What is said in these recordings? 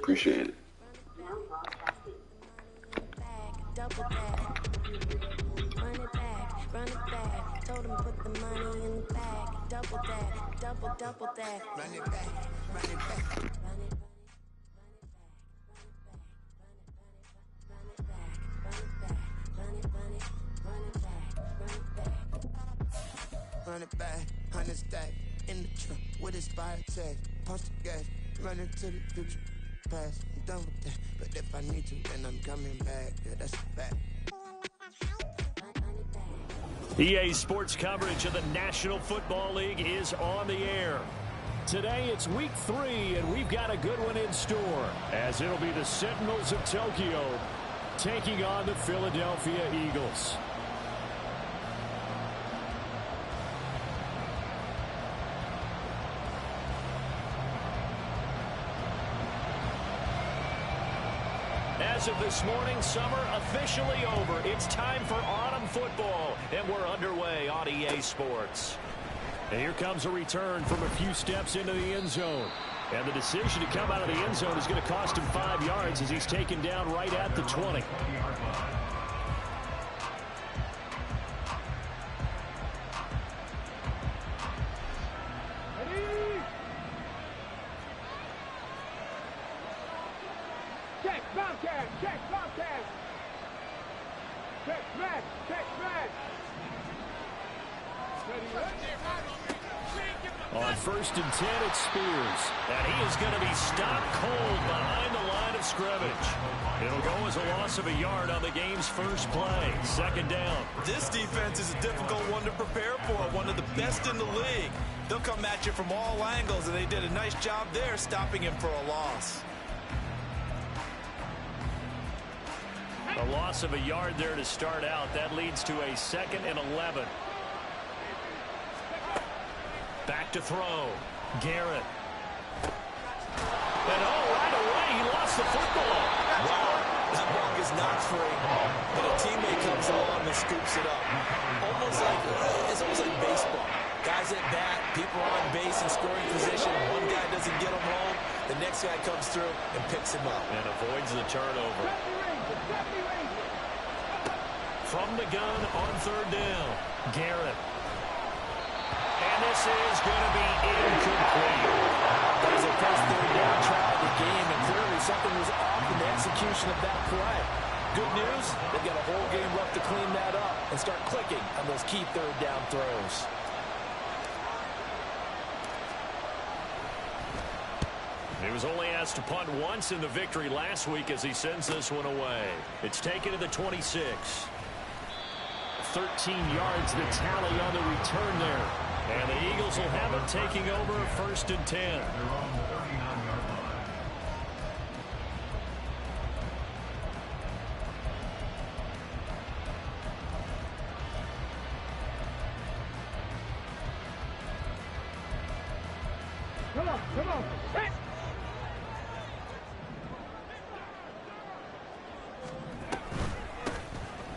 Appreciate it. Double that. Run it back, run it back. Told him put the money in the bag. Double that, double that. Run it back, run it back. Run it back. Run it back, 100 stack in the truck with his fire tag. Punch the gas, run into the future. Past, I'm done with that. But if I need to, then I'm coming back. Yeah, that's a fact. EA Sports coverage of the National Football League is on the air. Today it's week 3, and we've got a good one in store, as it'll be the Sentinels of Tokyo taking on the Philadelphia Eagles. As of this morning, summer officially over. It's time for autumn football, and we're underway on EA Sports. And here comes a return from a few steps into the end zone. And the decision to come out of the end zone is going to cost him 5 yards as he's taken down right at the 20. On 1st and 10, it's Spears. And he is going to be stopped cold behind the line of scrimmage. It'll go as a loss of a yard on the game's first play. 2nd down. This defense is a difficult one to prepare for, one of the best in the league. They'll come at you from all angles, and they did a nice job there stopping him for a loss. A loss of a yard there to start out. That leads to a 2nd and 11. Back to throw. Garrett. And right away, he lost the football. Wow, that ball is not free, but a teammate comes along and scoops it up. It's almost like baseball. Guys at bat, people are on base in scoring position. One guy doesn't get him home. The next guy comes through and picks him up. And avoids the turnover. From the gun on 3rd down. Garrett. And this is going to be incomplete. That was a first 3rd down try of the game, and clearly something was off in the execution of that play. Good news, they've got a whole game left to clean that up and start clicking on those key 3rd down throws. He was only asked to punt once in the victory last week as he sends this one away. It's taken to the 26. 13 yards the tally on the return there. And the Eagles will have it taking over 1st and 10. Come on.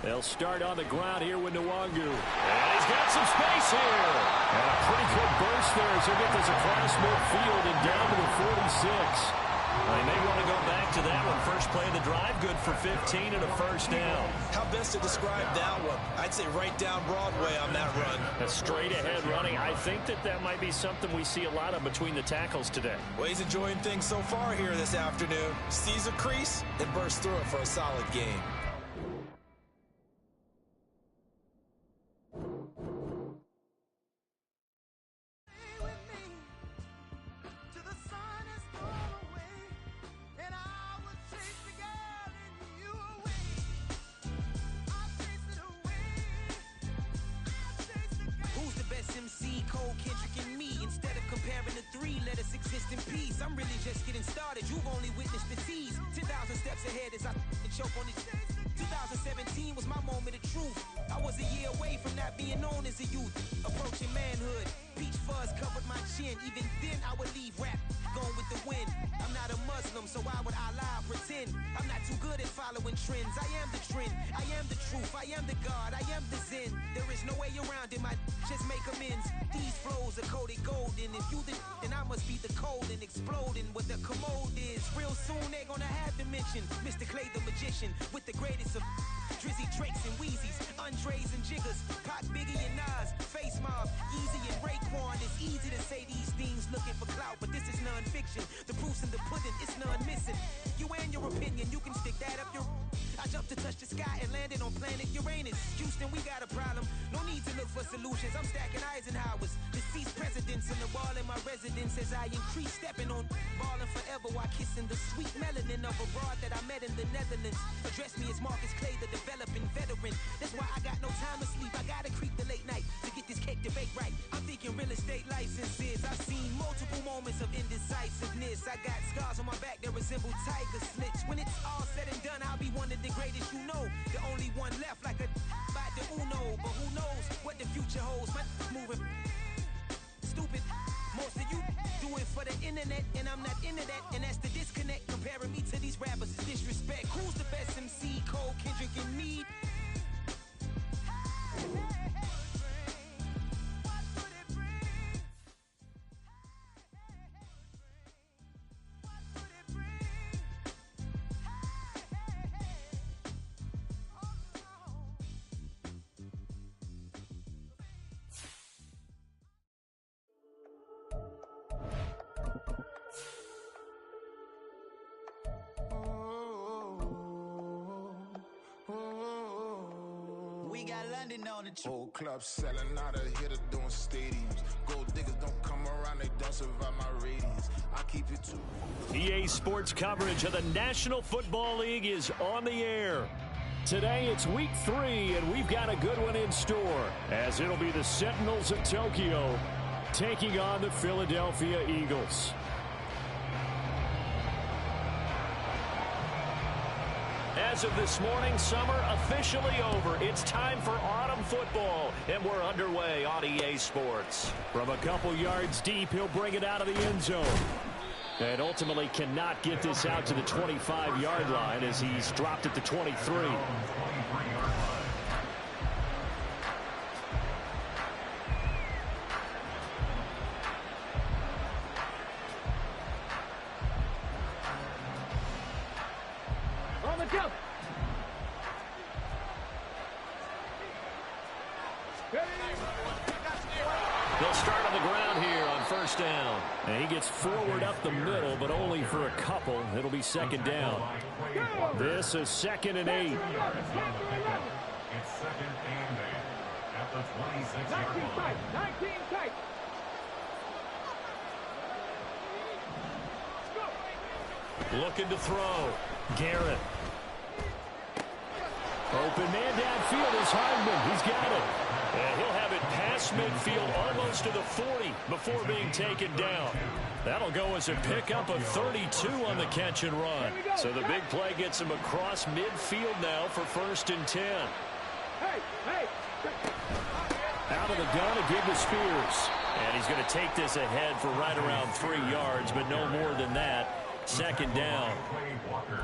They'll start on the ground here with Nwangu. And he's got some space here. And a pretty good burst there as he'll get this across midfield and down to the 46. Well, he may want to go back to that one. First play of the drive, good for 15 and a 1st down. How best to describe that one? I'd say right down Broadway on that run. A straight-ahead running. I think that might be something we see a lot of between the tackles today. Well, he's enjoying things so far here this afternoon. Sees a crease and bursts through it for a solid game. I'm really just getting started. You've only witnessed the tease. 10,000 steps ahead as I choke on these. 2017 was my moment of truth. I was a year away from not being known as a youth. Approaching manhood. Peach fuzz covered my chin. Even then I would leave rap going with the wind. I'm not a Muslim, so why would Allah pretend? I'm not too good at following trends. I am the trend, I am the truth, I am the God, I am the Zen. There is no way around it, just make amends. These flows are coated golden. If you the then I must be the cold and exploding what the commode is. Real soon they're gonna have to mention Mr. Clay the magician with the greatest of Drizzy, Drakes, and Wheezies, Andres and Jiggers, Pac, Biggie, and Nas, Face Mob, Easy and Raekwon. It's easy to say these things looking for clout, but this is non-fiction. The proof's in the pudding, it's none missing. You and your opinion, you can stick that up your... I jumped to touch the sky and landed on planet Uranus. Houston, we got a problem. No need to look for solutions. I'm stacking Eisenhowers. Deceased presidents in the wall in my residence as I increase stepping on balling forever while kissing the sweet melanin of a broad that I met in the Netherlands. Address me as Marcus Clay, the developing veteran. That's why I got no time to sleep. I gotta creep the late night to get this cake to bake right. I'm thinking real estate licenses. I've seen multiple moments of indecisiveness. I got scars on my back that resemble tiger slits. When it's all said and done, I'll be one of the greatest you know. The only one left like a by the Uno. But who knows what the future holds. My moving stupid. Most of you do it for the internet, and I'm not into that. And that's the disconnect. Comparing me to these rappers is disrespect. Who's the best MC? Cole, Kendrick, and me? We got London on the trip. Old clubs selling out of hitter doing stadiums. Gold diggers don't come around, they don't survive my radius. I keep it too. EA Sports coverage of the National Football League is on the air. Today it's week 3, and we've got a good one in store, as it'll be the Sentinels of Tokyo taking on the Philadelphia Eagles. As of this morning, summer officially over. It's time for autumn football, and we're underway on EA Sports. From a couple yards deep, he'll bring it out of the end zone. And ultimately cannot get this out to the 25-yard line as he's dropped it to 23. On the jump. They'll start on the ground here on first down. And he gets forward up the middle, but only for a couple. It'll be second down. This is 2nd and 8. It's 2nd and 8 at the 26-yard line. 19 tight. Looking to throw. Garrett. Open man downfield is Hardman. He's got it. And he'll have it past midfield almost to the 40 before being taken down. That'll go as a pickup of 32 on the catch and run. So the big play gets him across midfield now for 1st and 10. Out of the gun again to Spears. And he's going to take this ahead for right around 3 yards, but no more than that. 2nd down.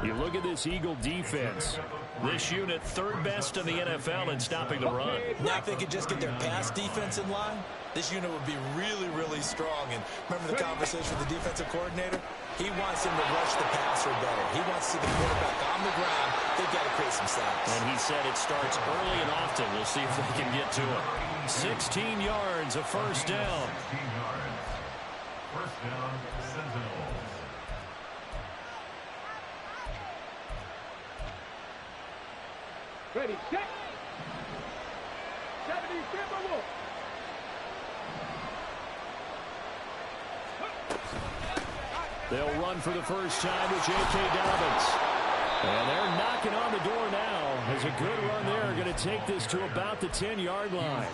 You look at this Eagle defense. This unit 3rd best in the NFL in stopping the run. Now if they could just get their pass defense in line, this unit would be really, really strong. And remember the conversation with the defensive coordinator? He wants him to rush the passer better. He wants to see the quarterback on the ground. They've got to create some sacks. And he said it starts early and often. We'll see if they can get to it. 16 yards, a 1st down. 16 yards. 1st down, Sentinels. Ready, set. 70, Timberwolf. They'll run for the first time with J.K. Dobbins. And they're knocking on the door now. There's a good run there. Going to take this to about the 10-yard line.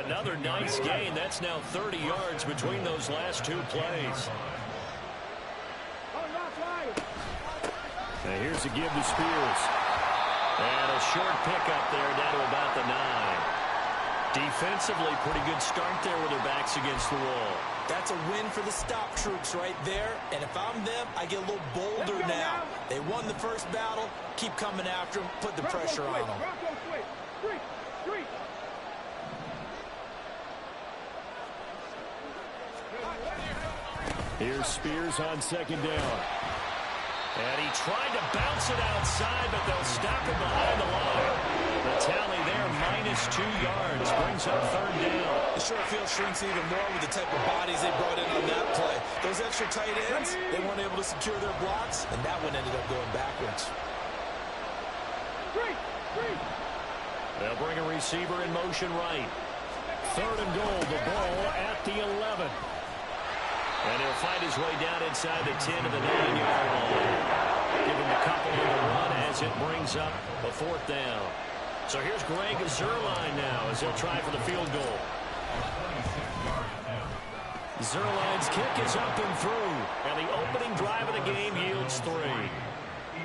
Another nice gain. That's now 30 yards between those last 2 plays. And here's a give to Spears. And a short pickup there down to about the 9. Defensively, pretty good start there with their backs against the wall. That's a win for the stop troops right there. And if I'm them, I get a little bolder now. They won won the first battle, keep coming after them, put the pressure on them. Here's Spears on second down. And he tried to bounce it outside, but they'll stop him behind the line. The tally there, -2 yards, brings up third down. The short field shrinks even more with the type of bodies they brought in on that play. Those extra tight ends, they weren't able to secure their blocks, and that one ended up going backwards. They'll bring a receiver in motion right. Third and goal, the ball at the 11. And he'll find his way down inside the 10 to the 9-yard line. Give him a couple on the run as it brings up a fourth down. So here's Greg Zuerlein now as he'll try for the field goal. Zuerlein's kick is up and through. And the opening drive of the game yields 3.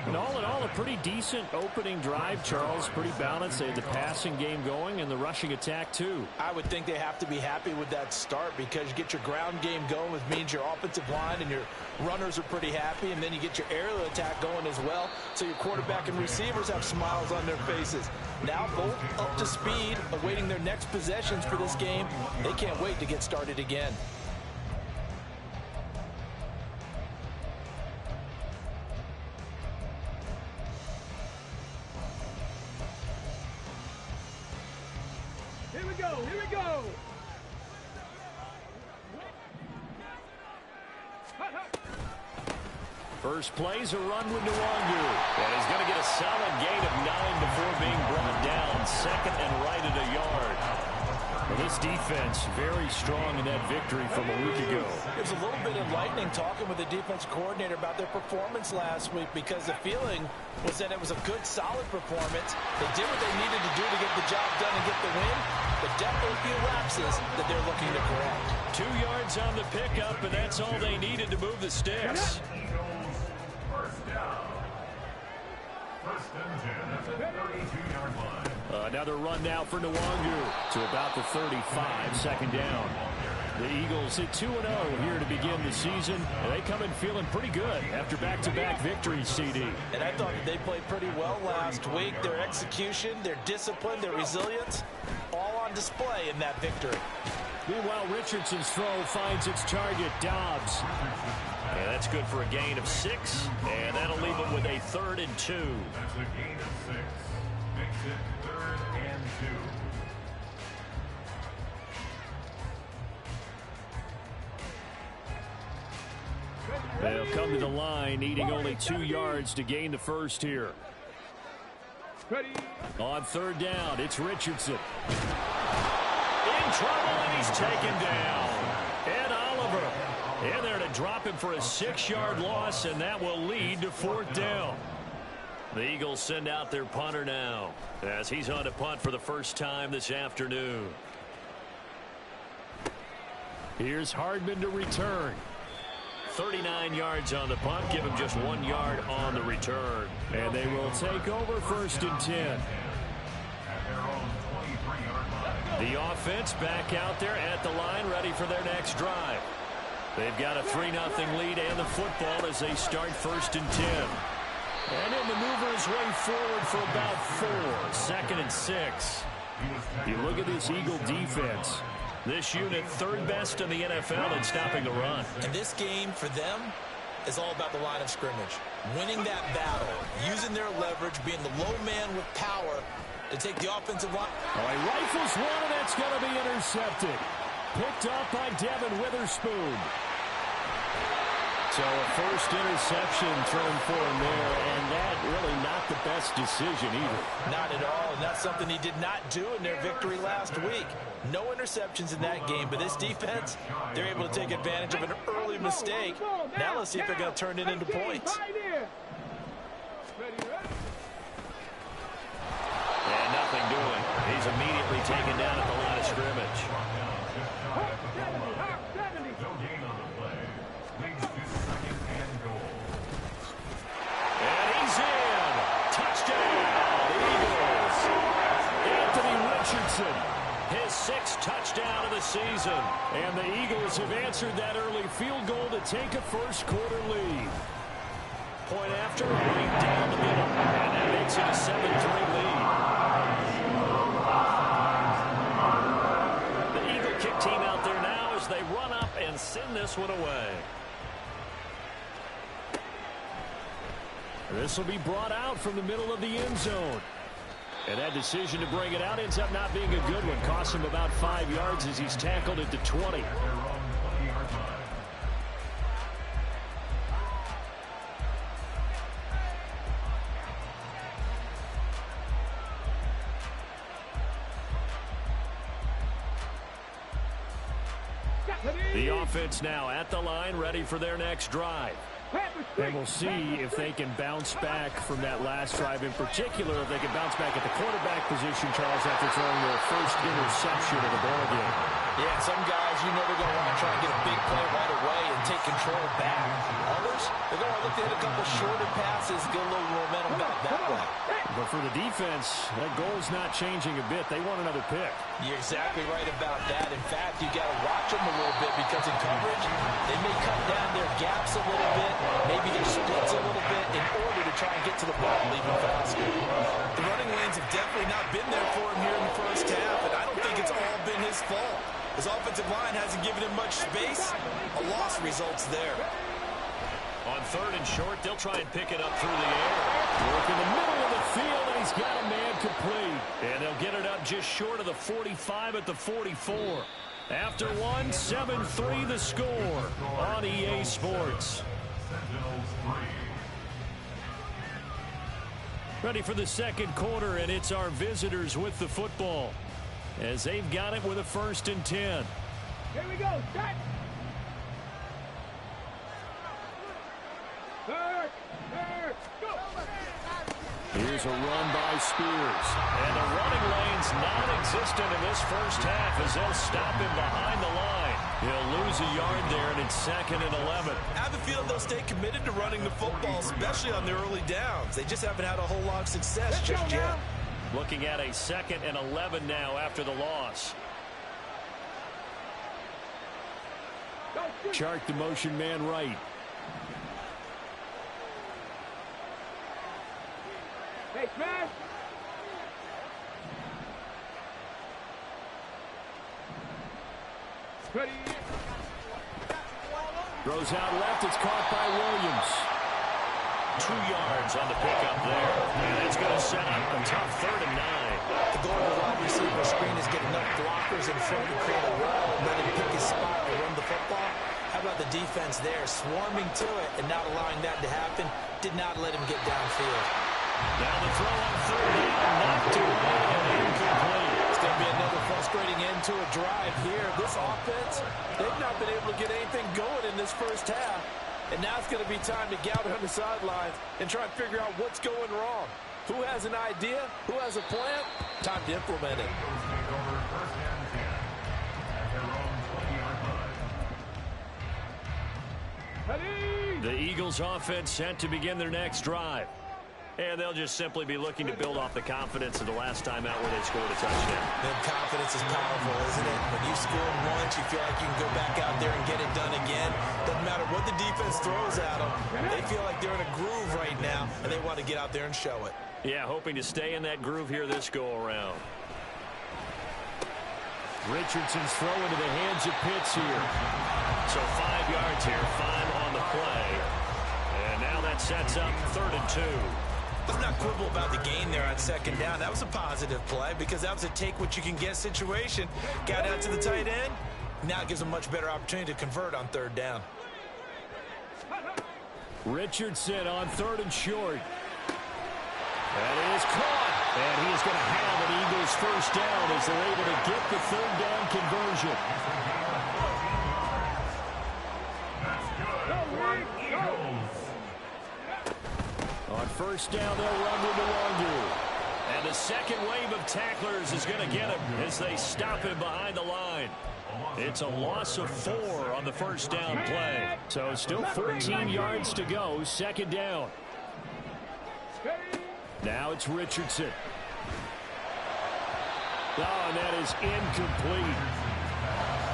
And all in all, a pretty decent opening drive, Charles. Pretty balanced. They had the passing game going and the rushing attack, too. I would think they have to be happy with that start because you get your ground game going, which means your offensive line and your runners are pretty happy, and then you get your aerial attack going as well, so your quarterback and receivers have smiles on their faces. Now both up to speed, awaiting their next possessions for this game. They can't wait to get started again. Here we go. First play's a run with Nwangu. And he's going to get a solid gain of 9 before being brought down. Second and right at a yard. Well, this defense very strong in that victory from a week ago. It was a little bit enlightening talking with the defense coordinator about their performance last week because the feeling was that it was a good, solid performance. They did what they needed to do to get the job done and get the win, but definitely a few lapses that they're looking to correct. 2 yards on the pickup, and that's all they needed to move the sticks. First down. First and 10 at the 32-yard line. Another run now for Nwangu to about the 35, second down. The Eagles at 2-0 here to begin the season, and they come in feeling pretty good after back-to-back victories, CD. And I thought that they played pretty well last week. Their execution, their discipline, their resilience, all on display in that victory. Meanwhile, Richardson's throw finds its target, Dobbs. And that's good for a gain of 6, and that'll leave them with a 3rd and 2. That's a gain of 6. Makes it 3rd and 2. They'll come to the line, needing only 2 yards to gain the first here. On third down, it's Richardson. In trouble, and he's taken down. Ed Oliver in there to drop him for a 6-yard loss, and that will lead to fourth down. The Eagles send out their punter now as he's on to punt for the first time this afternoon. Here's Hardman to return. 39 yards on the punt, give him just 1 yard on the return. And they will take over first and 10. The offense back out there at the line, ready for their next drive. They've got a 3-0 lead and the football as they start first and 10. And he'll maneuver his way forward for about 4. 2nd and 6. You look at this Eagle defense. This unit, 3rd best in the NFL in stopping the run. And this game for them is all about the line of scrimmage. Winning that battle, using their leverage, being the low man with power to take the offensive line. Oh, he rifles one, and that's going to be intercepted. Picked up by Devin Witherspoon. So a first interception thrown for him there, and that really not the best decision either. Not at all, and that's something he did not do in their victory last week. No interceptions in that game, but this defense, they're able to take advantage of an early mistake. Now let's see if they're going to turn it into points. And nothing doing. He's immediately taken down at the line of scrimmage. No gain on the play. Leads to 2nd and goal. And he's in. Touchdown, Eagles. Anthony Richardson, his 6th touchdown of the season. And the Eagles have answered that early field goal to take a first quarter lead. point after, right down the middle. And that makes it a 7-3 lead. The Eagle kick team out there now as they run up and send this one away. This will be brought out from the middle of the end zone. And that decision to bring it out ends up not being a good one. Costs him about 5 yards as he's tackled at the 20. The offense now at the line, ready for their next drive. And we'll see if they can bounce back from that last drive, in particular if they can bounce back at the quarterback position, Charles, after throwing their first interception of the ballgame. Yeah, some guys, you know they're going to want to try and get a big play right away and take control back. Others, they're going to look to hit a couple shorter passes, get a little momentum back that way. But for the defense, that goal's not changing a bit. They want another pick. You're exactly right about that. In fact, you got to watch them a little bit because in coverage, they may cut down their gaps a little bit, maybe their splits a little bit in order to try and get to the ball even faster. The running lanes have definitely not been there for him here in the first half, and I don't think it's all been his fault. His offensive line hasn't given him much space. A loss results there. On 3rd and short, they'll try and pick it up through the air. Work in the middle of the field, and he's got a man complete. And they'll get it up just short of the 45 at the 44. After one, 7-3 the score on EA Sports. Ready for the second quarter, and it's our visitors with the football as they've got it with a 1st and 10. Here we go. Set. Third. Go. Here's a run by Spears. And the running lane's non-existent in this first half as they'll stop him behind the line. He'll lose a yard there, and it's 2nd and 11. I have a feeling they'll stay committed to running the football, especially on their early downs. They just haven't had a whole lot of success just yet. Looking at a 2nd and 11 now after the loss. Chart the motion man right. Hey, smash. Ready. Throws out left. It's caught by Williams. 2 yards on the pickup there. And it's going to set up a tough 3rd and 9. The goal of the wide receiver screen is get enough blockers in front to create a wall and let him pick his spot and run the football. How about the defense there, swarming to it and not allowing that to happen? Did not let him get downfield. Now the throw on 3rd down, knocked away and incomplete. It's going to be another frustrating end to a drive here. This offense, they've not been able to get anything going in this first half. And now it's going to be time to gather on the sidelines and try and figure out what's going wrong. Who has an idea? Who has a plan? Time to implement it. The Eagles offense set to begin their next drive. And they'll just simply be looking to build off the confidence of the last time out where they scored a touchdown. Then confidence is powerful, isn't it? When you score once, you feel like you can go back out there and get it done again. Doesn't matter what the defense throws at them. They feel like they're in a groove right now, and they want to get out there and show it. Yeah, hoping to stay in that groove here this go-around. Richardson's throw into the hands of Pitts here. So 5 yards here, 5 on the play. And now that sets up 3rd and 2. Let's not quibble about the gain there on 2nd down. That was a positive play because that was a take-what-you-can-get situation. Got out to the tight end. Now it gives them a much better opportunity to convert on 3rd down. Richardson on 3rd and short. That is caught. And he is going to have an Eagles first down as they're able to get the 3rd down conversion. On 1st down, they'll run with the longer. And the second wave of tacklers is going to get him as they stop him behind the line. It's a loss of 4 on the 1st down play. So still 14 yards to go, 2nd down. Now it's Richardson. Oh, and that is incomplete.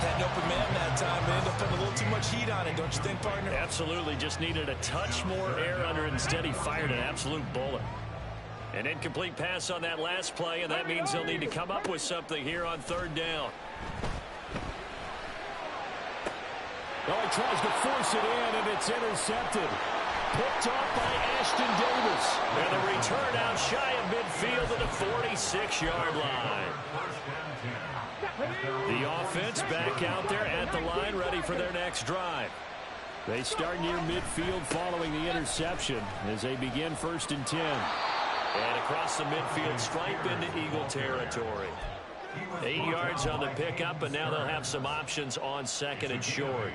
Had an open man that time, but ended up putting a little too much heat on it, don't you think, partner? Absolutely. Just needed a touch more air under it. Instead, he fired an absolute bullet. An incomplete pass on that last play, and that means they'll need to come up with something here on third down. Well, he tries to force it in, and it's intercepted. Picked off by Ashton Davis. And the return out shy of midfield at the 46-yard line. The offense back out there at the line, ready for their next drive. They start near midfield following the interception as they begin 1st and 10. And across the midfield stripe into Eagle territory. 8 yards on the pickup, and now they'll have some options on 2nd and short.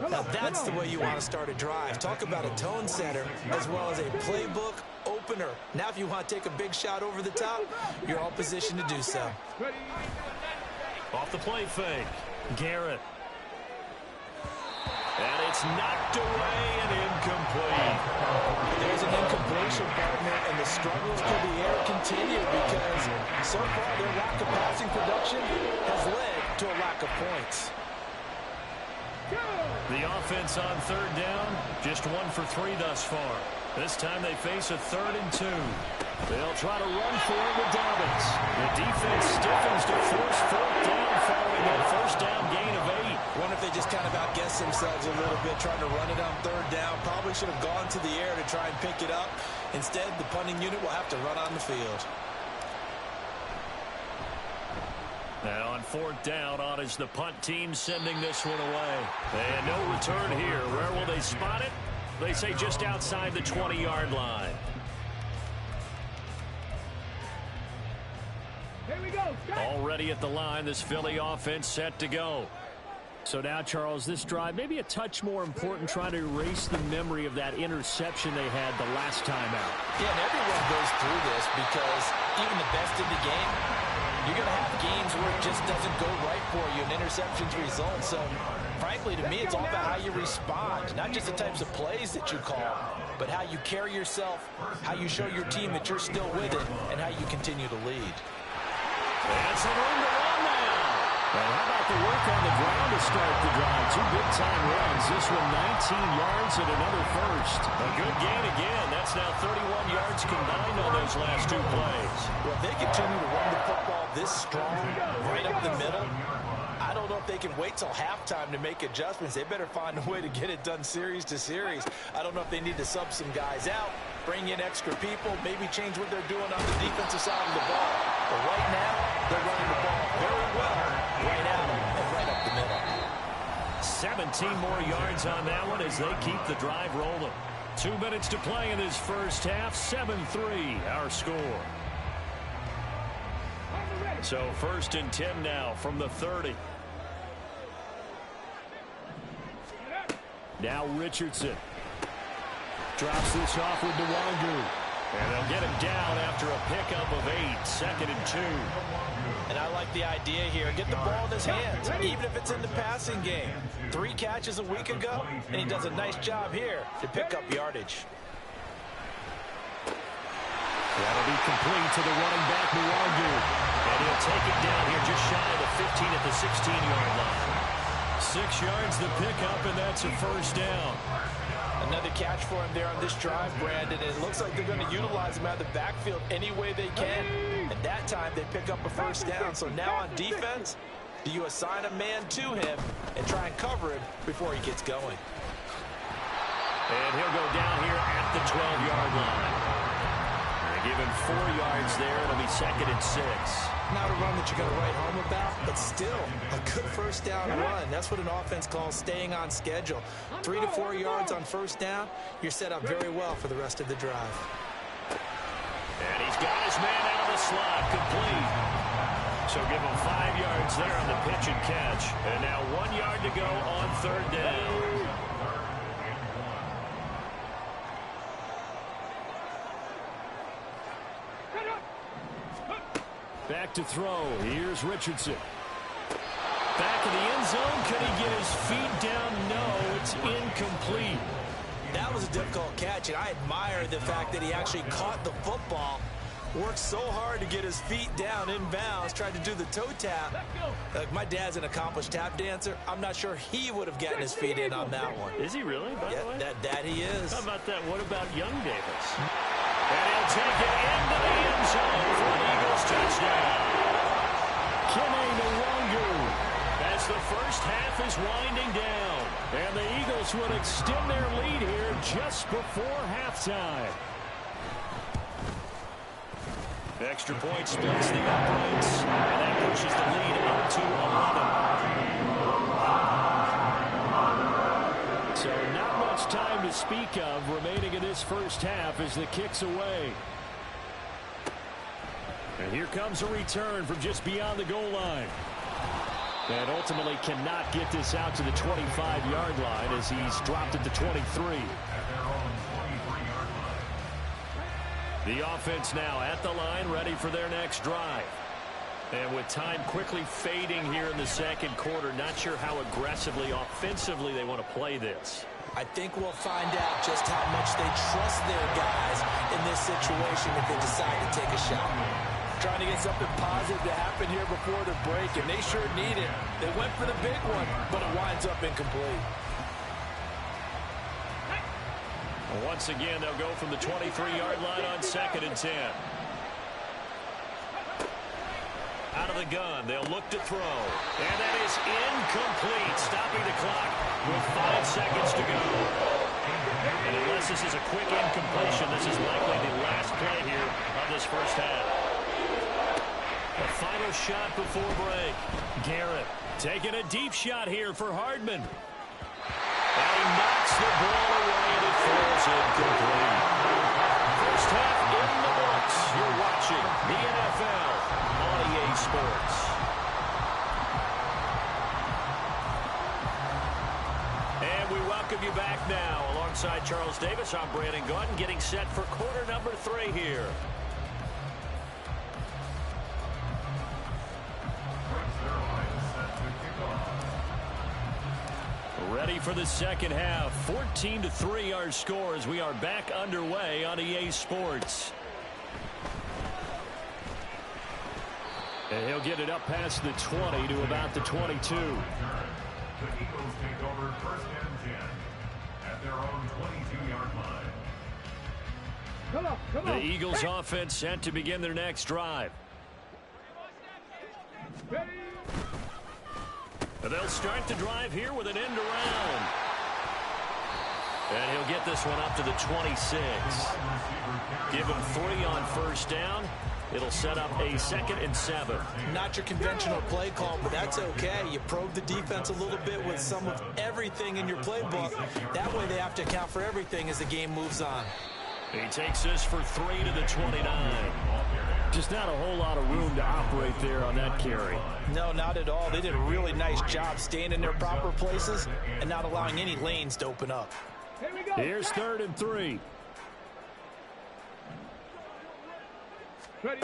Now that's the way you want to start a drive. Talk about a tone setter as well as a playbook opener. Now if you want to take a big shot over the top, you're all positioned to do so. Off the play fake, Garrett. And it's knocked away and incomplete. There's an incompletion, partner, and the struggles through the air continue because so far their lack of passing production has led to a lack of points. The offense on 3rd down, just 1 for 3 thus far. This time they face a 3rd and 2. They'll try to run for it with Dobbins. The defense stiffens to force 4th down following that 1st down gain of 8. Wonder if they just kind of outguessed themselves a little bit trying to run it on 3rd down. Probably should have gone to the air to try and pick it up. Instead, the punting unit will have to run on the field. Now on 4th down, on is the punt team sending this one away. And no return here. Where will they spot it? They say just outside the 20-yard line. Here we go. Already at the line, this Philly offense set to go. So now, Charles, this drive maybe a touch more important, trying to erase the memory of that interception they had the last time out. Yeah, and everyone goes through this because even the best in the game, you're going to have games where it just doesn't go right for you and interceptions result. So, frankly, to me, it's all about how you respond, not just the types of plays that you call, but how you carry yourself, how you show your team that you're still with it, and how you continue to lead. That's a room to run now. And how about the work on the ground to start the drive? 2 big-time runs. This one 19 yards and another first. A good gain again. That's now 31 yards combined on those last 2 plays. Well, if they continue to run the football this strong, right up the middle, I don't know if they can wait till halftime to make adjustments. They better find a way to get it done series to series. I don't know if they need to sub some guys out, bring in extra people, maybe change what they're doing on the defensive side of the ball. But right now, they're running the ball very well, right out and right up the middle. 17 more yards on that one as they keep the drive rolling. 2 minutes to play in this first half. 7-3 our score. So 1st and 10 now from the 30. Now Richardson drops this off with Nwangu. And they'll get him down after a pickup of 8. 2nd and 2. And I like the idea here. Get the ball in his hands, even if it's in the passing game. 3 catches a week ago, and he does a nice job here to pick up yardage. That'll be complete to the running back, Nwangu. And he'll take it down here just shy of the 15 at the 16-yard line. 6 yards the pickup, and that's a 1st down. Another catch for him there on this drive, Brandon. And it looks like they're going to utilize him out of the backfield any way they can. And that time they pick up a 1st down. So now on defense, do you assign a man to him and try and cover him before he gets going? And he'll go down here at the 12-yard line. They give him 4 yards there. It'll be 2nd and 6. Not a run that you're going to write home about, but still a good 1st down run. That's what an offense calls staying on schedule. 3 to 4 yards on 1st down, you're set up very well for the rest of the drive. And he's got his man out of the slot, complete. So give him 5 yards there on the pitch and catch. And now 1 yard to go on 3rd down. Back to throw. Here's Richardson. Back in the end zone. Can he get his feet down? No, it's incomplete. That was a difficult catch, and I admire the fact that he actually caught the football Worked so hard to get his feet down inbounds, tried to do the toe tap. Like, my dad's an accomplished tap dancer. I'm not sure he would have gotten his feet in on that one. Is he really, by the way? That he is. How about that? What about young Davis? And he'll take it into the end zone for an Eagles touchdown. Kene Nwangu, as the first half is winding down. And the Eagles will extend their lead here just before halftime. Extra point splits the uprights, and that pushes the lead up to 11. So not much time to speak of remaining in this first half as the kick's away. And here comes a return from just beyond the goal line. And ultimately cannot get this out to the 25-yard line as he's dropped it to 23. The offense now at the line, ready for their next drive. And with time quickly fading here in the second quarter, not sure how aggressively, offensively they want to play this. I think we'll find out just how much they trust their guys in this situation if they decide to take a shot. Trying to get something positive to happen here before the break, and they sure need it. They went for the big one, but it winds up incomplete. Once again, they'll go from the 23-yard line on 2nd and 10. Out of the gun, they'll look to throw. And that is incomplete, stopping the clock with 5 seconds to go. And unless this is a quick incompletion, this is likely the last play here of this first half. A final shot before break. Garrett taking a deep shot here for Hardman. And he knocks the ball away and it falls incomplete. First half in the books. You're watching the NFL on EA Sports. And we welcome you back now. Alongside Charles Davis, I'm Brandon Gaudin, getting set for quarter number 3 here. Ready for the second half. 14-3 our score as we are back underway on EA Sports. And he'll get it up past the 20 to about the 22. The Eagles take over 1st and 10 at their own 22-yard line. Come on. The Eagles offense set to begin their next drive. Ready? They'll start the drive here with an end around. And he'll get this one up to the 26. Give him 3 on first down. It'll set up a 2nd and 7. Not your conventional play call, but that's okay. You probe the defense a little bit with some of everything in your playbook. That way they have to account for everything as the game moves on. He takes this for 3 to the 29. Just not a whole lot of room to operate there on that carry. No, not at all. They did a really nice job staying in their proper places and not allowing any lanes to open up. Here we go. Here's 3rd and 3. Ready?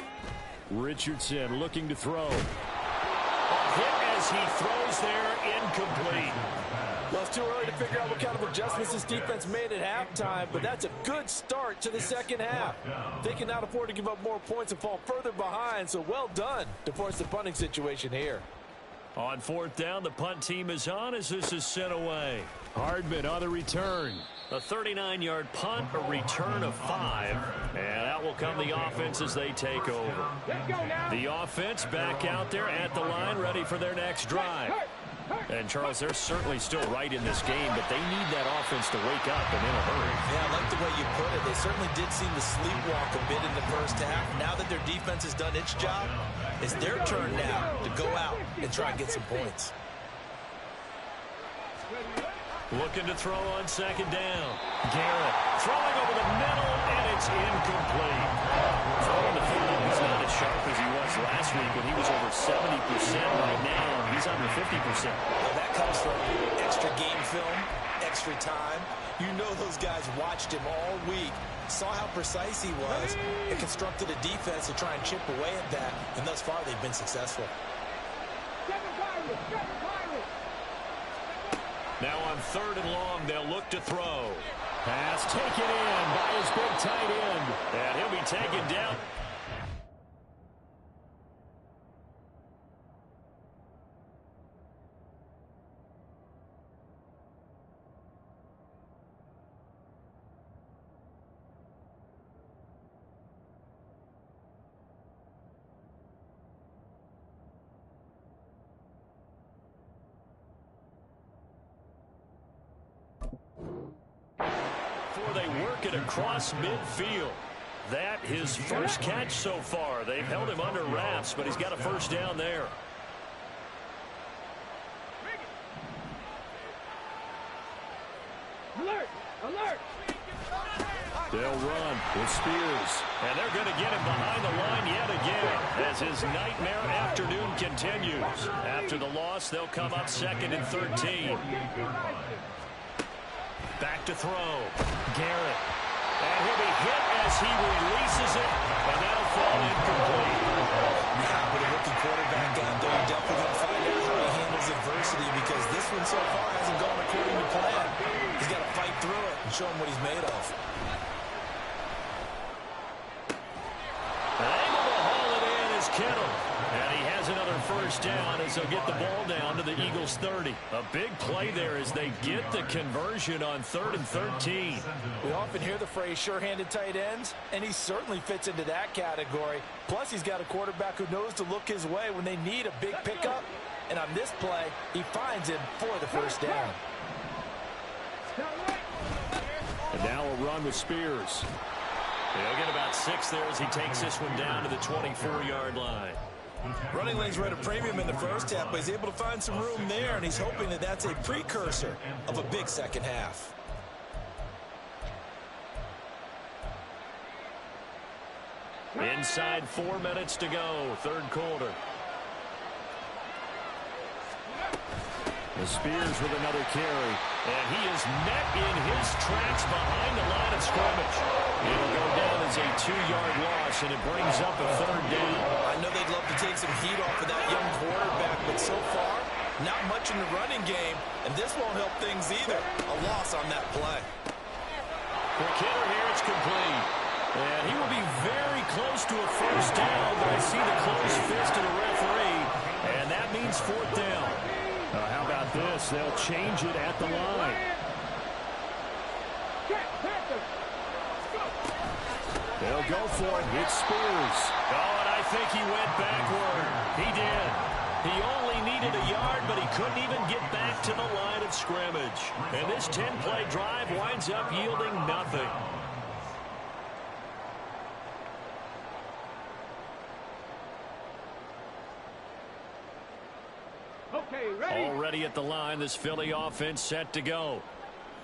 Richardson looking to throw. A hit as he throws there, incomplete. Well, it's too early to figure out what kind of adjustments this defense made at halftime, but that's a good start to the second half. They cannot afford to give up more points and fall further behind, so well done to force the punting situation here. On 4th down, the punt team is on as this is sent away. Hardman on the return. A 39-yard punt, a return of 5. And out will come the offense as they take over. The offense back out there at the line, ready for their next drive. And, Charles, they're certainly still right in this game, but they need that offense to wake up and in a hurry. Yeah, I like the way you put it. They certainly did seem to sleepwalk a bit in the first half. Now that their defense has done its job, it's their turn now to go out and try and get some points. Looking to throw on 2nd down. Garrett throwing over the middle, and it's incomplete. Throwing the football, he's not as sharp as he was last week when he was over 70%. Right now, he's under 50%. Well, that comes from extra game film, extra time. You know those guys watched him all week, saw how precise he was, and constructed a defense to try and chip away at that, and thus far they've been successful. Now on 3rd and long, they'll look to throw. Pass taken in by his big tight end. And he'll be taken down. before they work it across midfield. That his first catch so far. They've held him under wraps, but he's got a first down there. Alert! Alert! They'll run with Spears. And they're going to get him behind the line yet again as his nightmare afternoon continues. After the loss, they'll come up 2nd and 13. Back to throw. Garrett. And he'll be hit as he releases it, and that'll fall incomplete. Yeah, with a rookie quarterback out there, you're definitely going to find out how he handles adversity, because this one so far hasn't gone according to plan. He's got to fight through it and show him what he's made of. Able to haul it in is Kittle. And he has another first down as they'll get the ball down to the Eagles' 30. A big play there as they get the conversion on 3rd and 13. We often hear the phrase sure-handed tight ends, and he certainly fits into that category. Plus, he's got a quarterback who knows to look his way when they need a big pickup. And on this play, he finds him for the first down. And now a run with Spears. He'll get about 6 there as he takes this one down to the 24-yard line. Running lanes were at a premium in the first half, but he's able to find some room there, and he's hoping that that's a precursor of a big second half. Inside 4 minutes to go, 3rd quarter. The Spears with another carry, and he is met in his tracks behind the line of scrimmage. It'll go down as a 2-yard loss, and it brings up a 3rd down. I know they'd love to take some heat off of that young quarterback, but so far, not much in the running game, and this won't help things either. A loss on that play. For Kittle here, it's complete. And he will be very close to a first down, but I see the closed fist of the referee, and that means 4th down. How about this? They'll change it at the line. They'll go for it. It's Spears. Oh, and I think he went backward. He did. He only needed a yard, but he couldn't even get back to the line of scrimmage. And this 10-play drive winds up yielding nothing. Already at the line, this Philly offense set to go.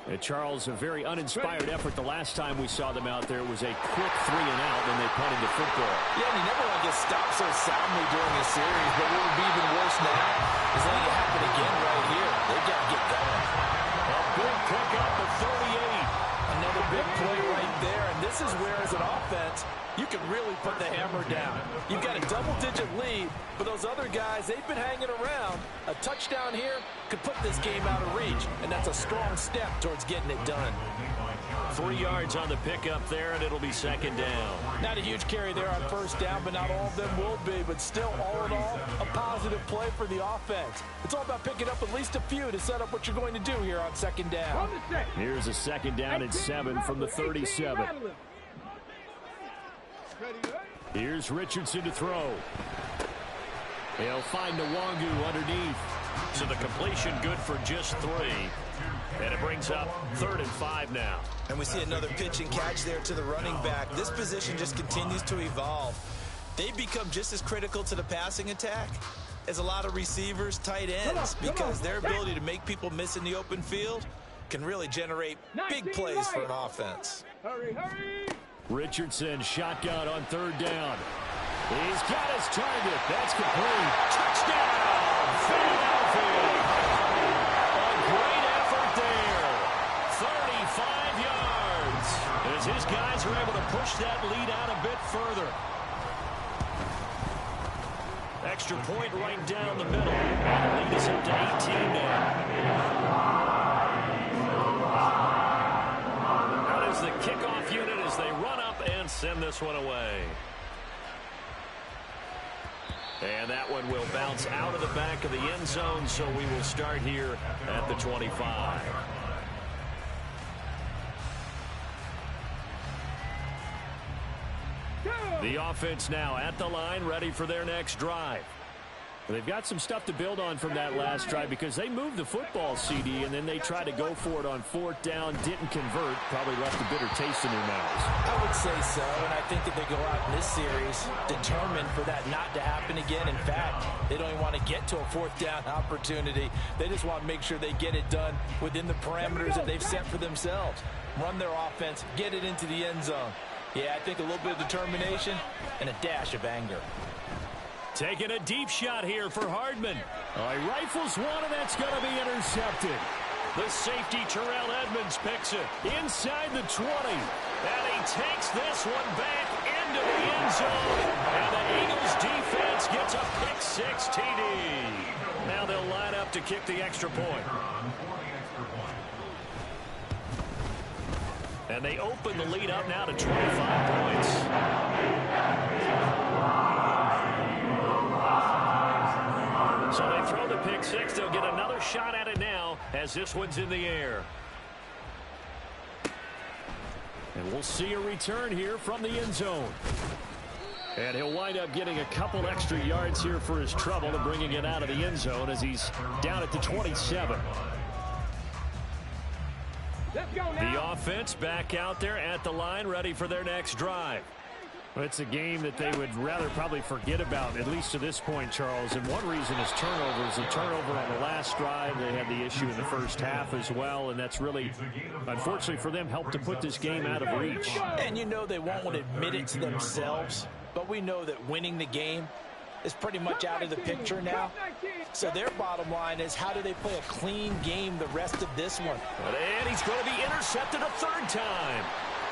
And Charles, a very uninspired effort the last time we saw them out there. It was a quick 3 and out when they punted the football. Yeah, and you never want to get stopped so soundly during a series, but what would be even worse now is letting it happen again right here. They've got to get going. A big pickup of 38. Another big play right there, and this is where, as an offense, you can really put the hammer down. You've got a double-digit lead, but those other guys, they've been hanging around. A touchdown here could put this game out of reach, and that's a strong step towards getting it done. 3 yards on the pickup there, and it'll be 2nd down. Not a huge carry there on first down, but not all of them will be. But still, all in all, a positive play for the offense. It's all about picking up at least a few to set up what you're going to do here on 2nd down. Here's a 2nd down and 7 from the 37. Here's Richardson to throw. He'll find Nwangu underneath. So the completion good for just 3. And it brings up 3rd and 5 now. And we see another pitch and catch there to the running back. This position just continues to evolve. They become just as critical to the passing attack as a lot of receivers, tight ends, because their ability to make people miss in the open field can really generate big plays for an offense. Hurry, hurry! Richardson shotgun on 3rd down. He's got his target. That's complete. Touchdown, Philadelphia. A great effort there. 35 yards. As his guys are able to push that lead out a bit further. Extra point right down the middle. And lead us up to 18 now. That is the kickoff unit as they run up and send this one away. And that one will bounce out of the back of the end zone, so we will start here at the 25. The offense now at the line, ready for their next drive. They've got some stuff to build on from that last drive because they moved the football, CD, and then they tried to go for it on 4th down, didn't convert, probably left a bitter taste in their mouths. I would say so, and I think that they go out in this series determined for that not to happen again. In fact, they don't even want to get to a 4th down opportunity. They just want to make sure they get it done within the parameters that they've set for themselves. Run their offense, get it into the end zone. Yeah, I think a little bit of determination and a dash of anger. Taking a deep shot here for Hardman. He rifles one, and that's going to be intercepted. The safety, Terrell Edmonds, picks it inside the 20. And he takes this one back into the end zone. And the Eagles defense gets a pick-6 TD. Now they'll line up to kick the extra point. And they open the lead up now to 25 points. So they throw the pick-6. They'll get another shot at it now as this one's in the air. And we'll see a return here from the end zone. And he'll wind up getting a couple extra yards here for his trouble and bringing it out of the end zone as he's down at the 27. The offense back out there at the line, ready for their next drive. Well, it's a game that they would rather probably forget about, at least to this point, Charles. And one reason is turnovers. A turnover on the last drive. They had the issue in the first half as well, and that's really, unfortunately for them, helped to put this game out of reach. And you know they won't admit it to themselves, but we know that winning the game is pretty much out of the picture now. So their bottom line is, how do they play a clean game the rest of this one? And he's going to be intercepted a 3rd time.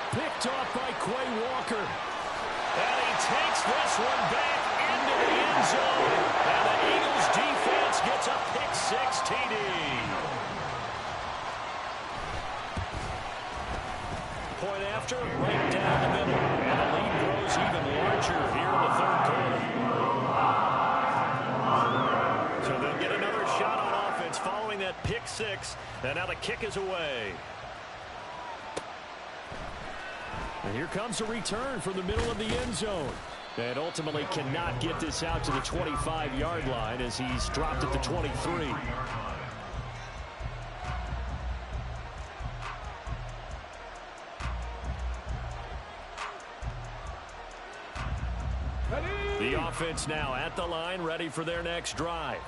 Picked off by Quay Walker. And he takes this one back into the end zone. And the Eagles defense gets a pick-6 TD. Point after, right down the middle. And the lead grows even larger here in the 3rd quarter. So they'll get another shot on offense following that pick-6. And now the kick is away. And here comes a return from the middle of the end zone. And ultimately cannot get this out to the 25-yard line as he's dropped at the 23. The offense now at the line, ready for their next drive.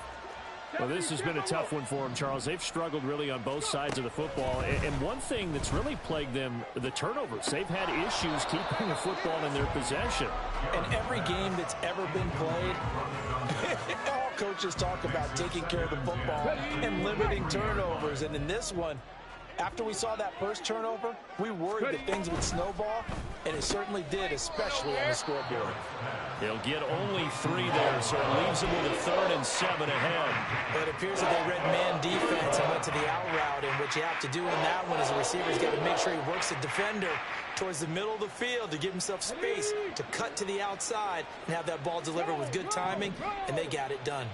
Well, this has been a tough one for them, Charles. They've struggled really on both sides of the football. And one thing that's really plagued them, the turnovers. They've had issues keeping the football in their possession. And every game that's ever been played, all coaches talk about taking care of the football and limiting turnovers. And in this one, after we saw that first turnover, we worried that things would snowball, and it certainly did, especially on the scoreboard. They'll get only 3 there, so it leaves them with a 3rd and 7 ahead. But it appears that they read man defense and went to the out route, and what you have to do in that one is the receiver's got to make sure he works the defender towards the middle of the field to give himself space to cut to the outside and have that ball delivered with good timing, and they got it done.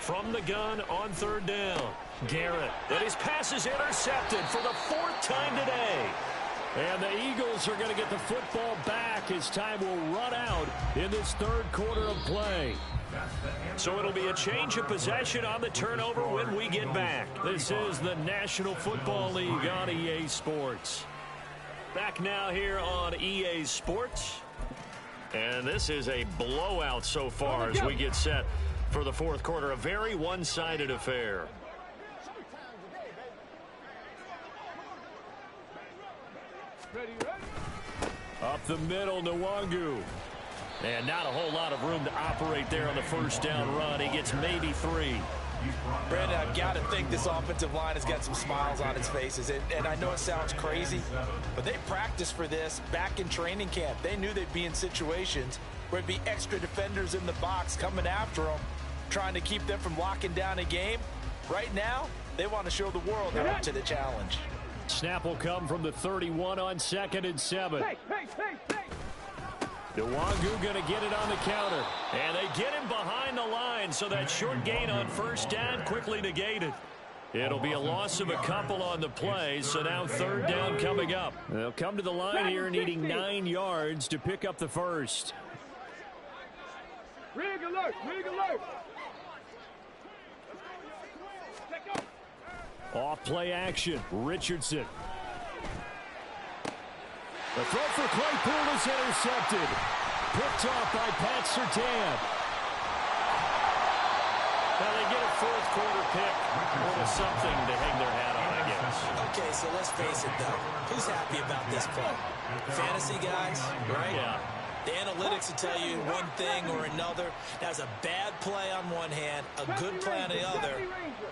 From the gun on 3rd down, Garrett. And his pass is intercepted for the 4th time today. And the Eagles are going to get the football back as time will run out in this 3rd quarter of play. So it'll be a change of possession on the turnover when we get back. This is the National Football League on EA Sports. Back now here on EA Sports. And this is a blowout so far as we get set for the 4th quarter. A very one-sided affair. Up the middle, Nwangu. And not a whole lot of room to operate there on the 1st down run. He gets maybe 3. Brandon, I've got to think this offensive line has got some smiles on its faces. And I know it sounds crazy, but they practiced for this back in training camp. They knew they'd be in situations where there'd be extra defenders in the box coming after them, trying to keep them from locking down a game. Right now, they want to show the world they're up to the challenge. Snap will come from the 31 on 2nd and 7. Nwangu going to get it on the counter. And they get him behind the line, so that short gain on 1st down quickly negated. It'll be a loss of a couple on the play, so now 3rd down coming up. They'll come to the line here needing 9 yards to pick up the 1st. alert! League alert! Off play action. Richardson. The throw for Claypool is intercepted. Picked off by Pat Surtain. Well, they get a fourth quarter pick. Or something to hang their hat on, I guess. Okay, so let's face it, though. Who's happy about this play? Fantasy guys, right? Yeah. The analytics will tell you one thing or another. That's a bad play on one hand, a good play on the other,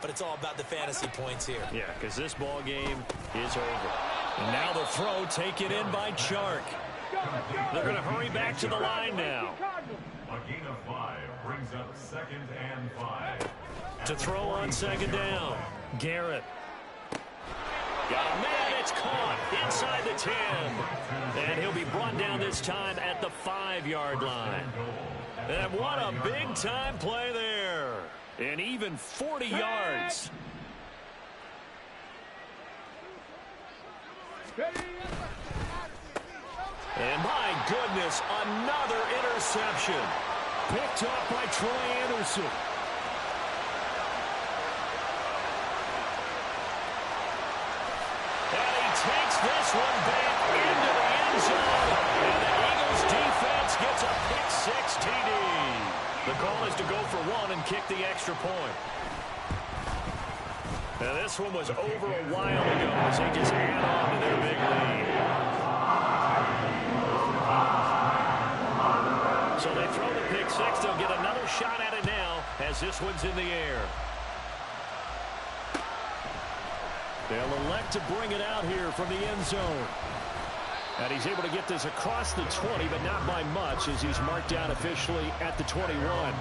but it's all about the fantasy points here. Yeah, because this ball game is over. And now the throw taken in by Chark. They're going to hurry back to the line now. A gain of 5 brings up 2nd and 5. To throw on second down. Garrett. Got a man, it's caught inside the 10. And he'll be brought down this time at the 5-yard line. And what a big-time play there. And even 40 yards. And my goodness, another interception. Picked up by Troy Anderson. And he takes this one back into the end zone. And the Eagles defense gets a pick-6 TD. The call is to go for one and kick the extra point. Now this one was over a while ago as they just add on to their big lead. So they throw the pick-6. They'll get another shot at it now as this one's in the air. They'll elect to bring it out here from the end zone. And he's able to get this across the 20, but not by much as he's marked down officially at the 21.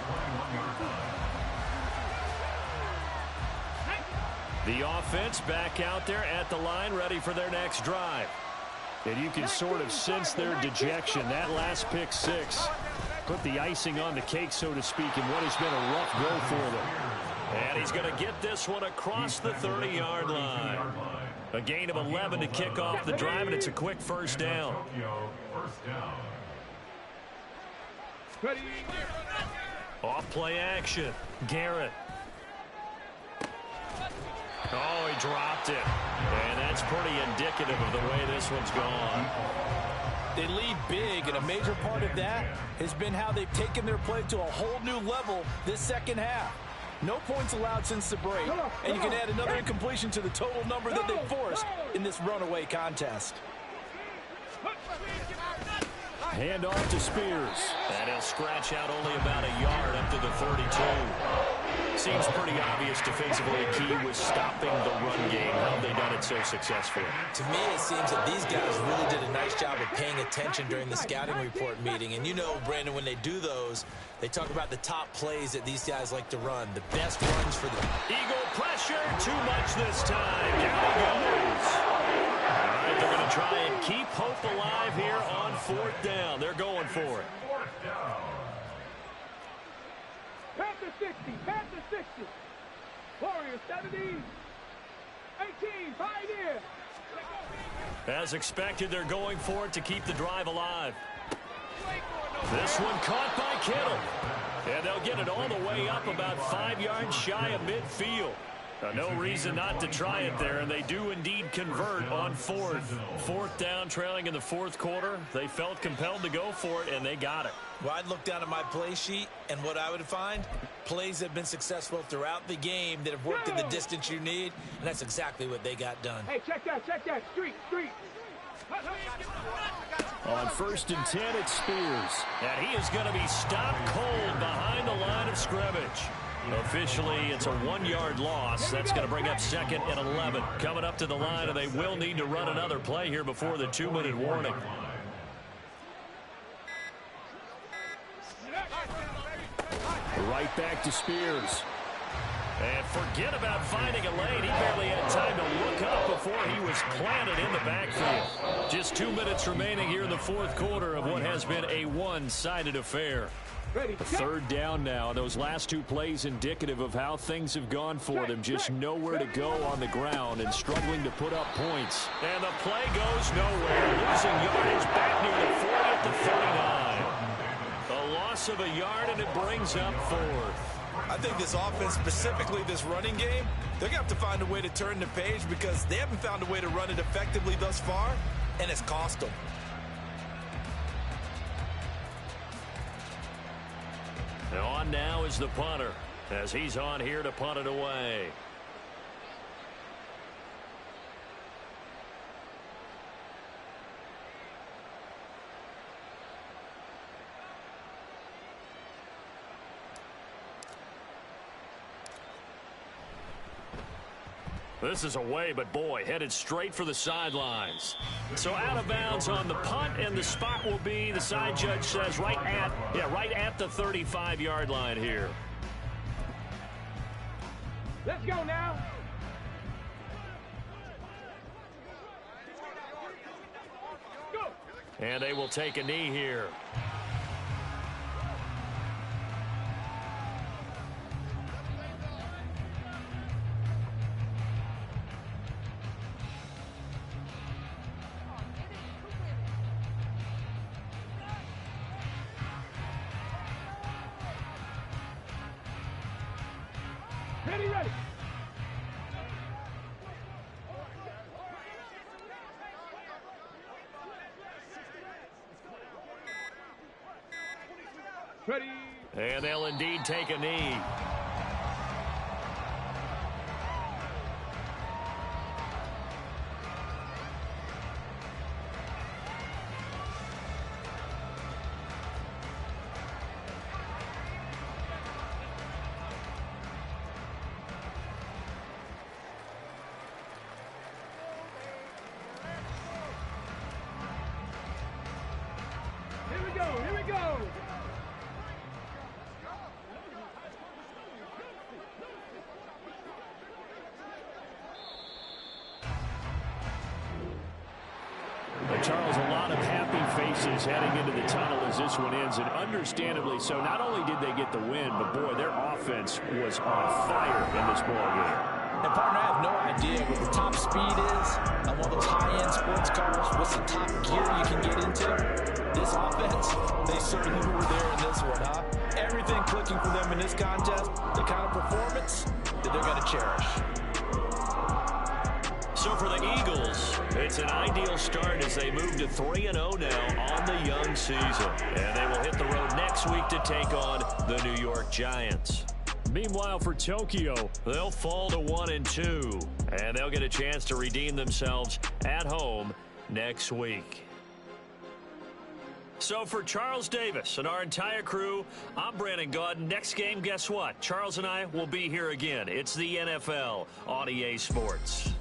The offense back out there at the line, ready for their next drive. And you can sort of sense their dejection. That last pick-6 put the icing on the cake, so to speak, in what has been a rough go for them. And he's going to get this one across the 30-yard line. A gain of 11 to kick off the drive, and it's a quick first down. Off play action. Garrett. Oh, he dropped it. And that's pretty indicative of the way this one's gone. They lead big, and a major part of that has been how they've taken their play to a whole new level this second half. No points allowed since the break, and you can add another incompletion to the total number that they forced in this runaway contest. Hand off to Spears. And he'll scratch out only about a yard up to the 32. Seems pretty obvious defensively a key was stopping the run game. How have they done it so successfully? To me, it seems that these guys really did a nice job of paying attention during the scouting report meeting. And you know, Brandon, when they do those, they talk about the top plays that these guys like to run. The best runs for the Eagle pressure. Too much this time. Down he goes. All right, they're going to try and keep hope alive here on 4th down. They're going for it. Panther 60, Panther 60. Warriors 70, 18, Pioneer. As expected, they're going for it to keep the drive alive. This one caught by Kittle. And they'll get it all the way up about 5 yards shy of midfield. No reason not to try it there, and they do indeed convert on 4th down, trailing in the 4th quarter. They felt compelled to go for it, and they got it. Well, I'd look down at my play sheet, and what I would find, plays that have been successful throughout the game that have worked in the distance you need, and that's exactly what they got done. Hey, check that, street. On 1st and 10, it's Spears. And he is going to be stopped cold behind the line of scrimmage. Officially, it's a 1-yard loss. That's going to bring up 2nd and 11. Coming up to the line, and they will need to run another play here before the 2-minute warning. Right back to Spears. And forget about finding a lane. He barely had time to look up before he was planted in the backfield. Just 2 minutes remaining here in the 4th quarter of what has been a one-sided affair. A 3rd down now. Those last 2 plays indicative of how things have gone for them. Just nowhere to go on the ground and struggling to put up points. And the play goes nowhere. Losing yardage back near the 40 at the 39. A loss loss of a yard, and it brings up 4th. I think this offense, specifically this running game, they're going to have to find a way to turn the page because they haven't found a way to run it effectively thus far, and it's cost them. And on now is the punter, as he's on here to punt it away. This is away, but boy, headed straight for the sidelines. So out of bounds on the punt, and the spot will be, the side judge says, right at the 35-yard line here. Let's go now. Go. And they will take a knee here. Ready. Ready. And they'll indeed take a knee. Here we go. Charles, a lot of happy faces heading into the tunnel as this one ends, and understandably so. Not only did they get the win, but boy, their offense was on fire in this ballgame. And partner, I have no idea what the top speed is on one of those high-end sports cars. What's the top gear you can get into? This offense, they certainly were there in this one, huh? Everything clicking for them in this contest, the kind of performance that they're going to cherish. So for the Eagles, it's an ideal start as they move to 3-0 now on the young season. And they will hit the road next week to take on the New York Giants. Meanwhile, for Tokyo, they'll fall to 1-2, and they'll get a chance to redeem themselves at home next week. So for Charles Davis and our entire crew, I'm Brandon Gaudin. Next game, guess what? Charles and I will be here again. It's the NFL on EA Sports.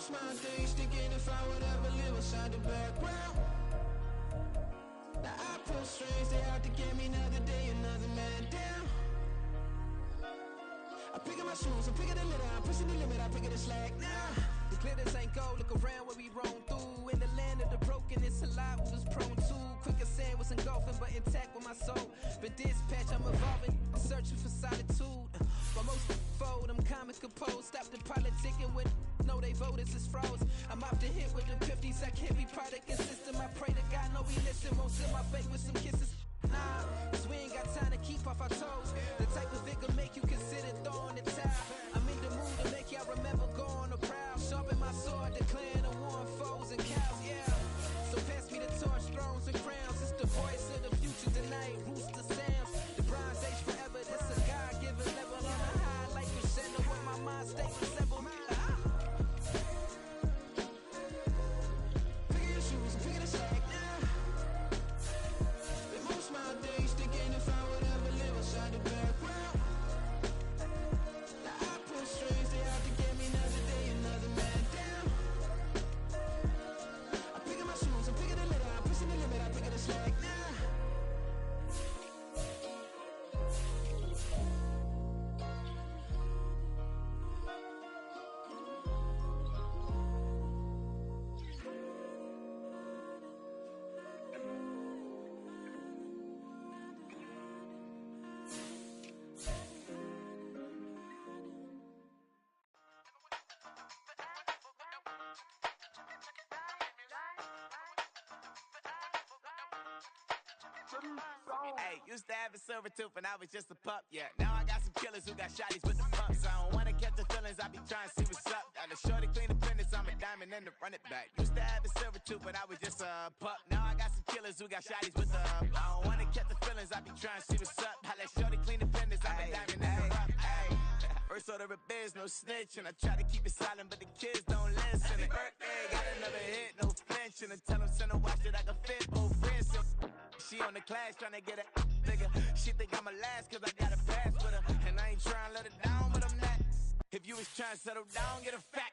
most my days thinking if I would ever live inside the background. Now I pull strings, they out to get me another day, another man down. I'm picking my shoes, I'm picking the litter, I'm pushing the limit, I'm picking the slack now. The glitters ain't gold, look around where we roam through. In the land of the broken, it's a lot we was prone to. Quick as sand was engulfing, but intact with my soul. But dispatch, I'm evolving, searching for solitude. But most fold, I'm comic composed. Stop the politicking when know they voters is froze. I'm off the hit with the 50s, I can't be product and system. I pray to God, no, we listen. Won't seal my fate with some kisses. Nah, cause we ain't got time to keep off our toes. The type of vigor make you consider throwing the towel. I'm in the mood to make y'all remember going to proud. Sharpen my sword, declaring the war on foes and cows, yeah. So pass me the torch, thrones and crowns. It's the voice of the future tonight, rooster sounds. The Bronze Age forever, this a God-given level on a high like crescendo with my mind state resemble. Picking your shoes and picking the slack now. Most my days thinking if I would ever live inside the background. Now I pull strings, they out to get me another day, another man down. I'm picking my shoes, I'm picking the litter, I'm pushing the limit, I'm picking the slack now. Hey, used to have a silver tooth and I was just a pup, yeah. Now I got some killers who got shotties with the pumps. I don't wanna catch the feelings, I be trying to see what's up. Got a shorty clean the fitness, I'm a diamond and to run it back. Used to have a silver tooth, but I was just a pup. Now I got some killers who got shotties with the I don't wanna catch the feelings, I be trying to see what's up. I let shorty clean the fitness, I'm a diamond and to run. First order of biz, no snitch, and I try to keep it silent, but the kids don't listen. Birthday, got another hit, no flinching. And tell them send a watch that I can fit both wrists. She on the class trying to get a nigga. She think I'm a last cause I got a pass with her. And I ain't trying to let her down, but I'm not. If you was trying to settle down, get a fat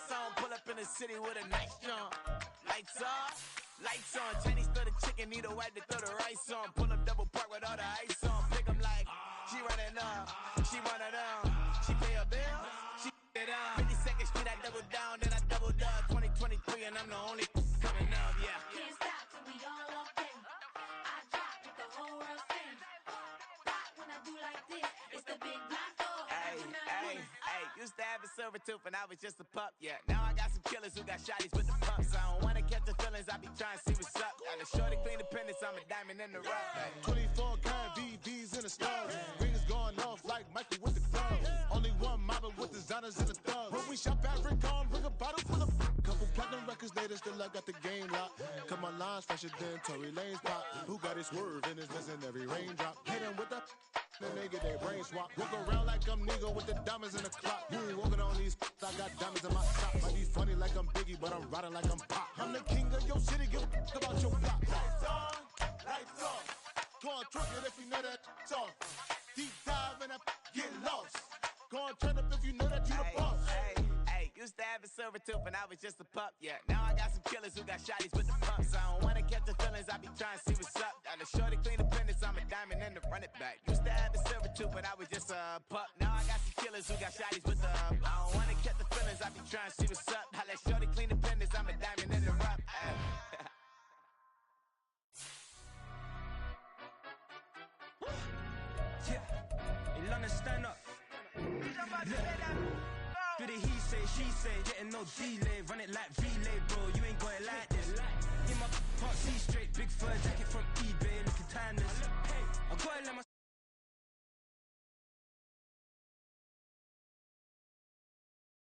song. Pull up in the city with a nice jump. Lights off, lights on. Chinese throw the chicken, need a wipe to throw the rice on. Pull up double park with all the ice on. Pick 'em like, she running up, she one of them. She pay a bill, she it up. 52nd Street, I double down, then I doubled up. 2023 and I'm the only coming up, yeah. Can't stop till we all walk in. I drop it, the whole world sings. Rock when I do like this, it's the big block door. Used to have a silver tooth and I was just a pup, yeah. Now I got some killers who got shotties with the pumps. I don't wanna catch the feelings, I be trying to see what's up. Got a shorty clean the pendants, I'm a diamond in the rough. 24 karat VVs in the stars. Rings going off like Michael with the club. Only one mobbing with designers in the thugs. When we shop at Rick on, bring a bottle full of couple platinum records later, still I got the game locked. Come on, lines fresher than Tory Lane's pop. Who got his swerve and is missing every raindrop? Hit him with the then they get their brain swap. Walk around like I'm Nego with the diamonds in the clock. You ain't walking on these I got diamonds in my sock. Might be funny like I'm Biggie, but I'm riding like I'm Pop. I'm the king of your city, give a about your block. Lights on, lights off. Go on, twerk it if you know that off. Deep dive and get lost. Go on, turn up if you know that you the boss. Used to have a silver tooth and I was just a pup, yeah. Now I got some killers who got shotties with the pumps. I don't wanna catch the feelings, I be trying to see what's up. Got a shorty clean the pendants, I'm a diamond and to run it back. Used to have a silver tooth but I was just a pup. Now I got some killers who got shotties with the I don't wanna catch the feelings, I be trying to see what's up. I let shorty clean the pendants, I'm a diamond in the rough. Yeah, in London, stand up. Do the he say, she say, getting no delay. Run it like relay, bro. You ain't got it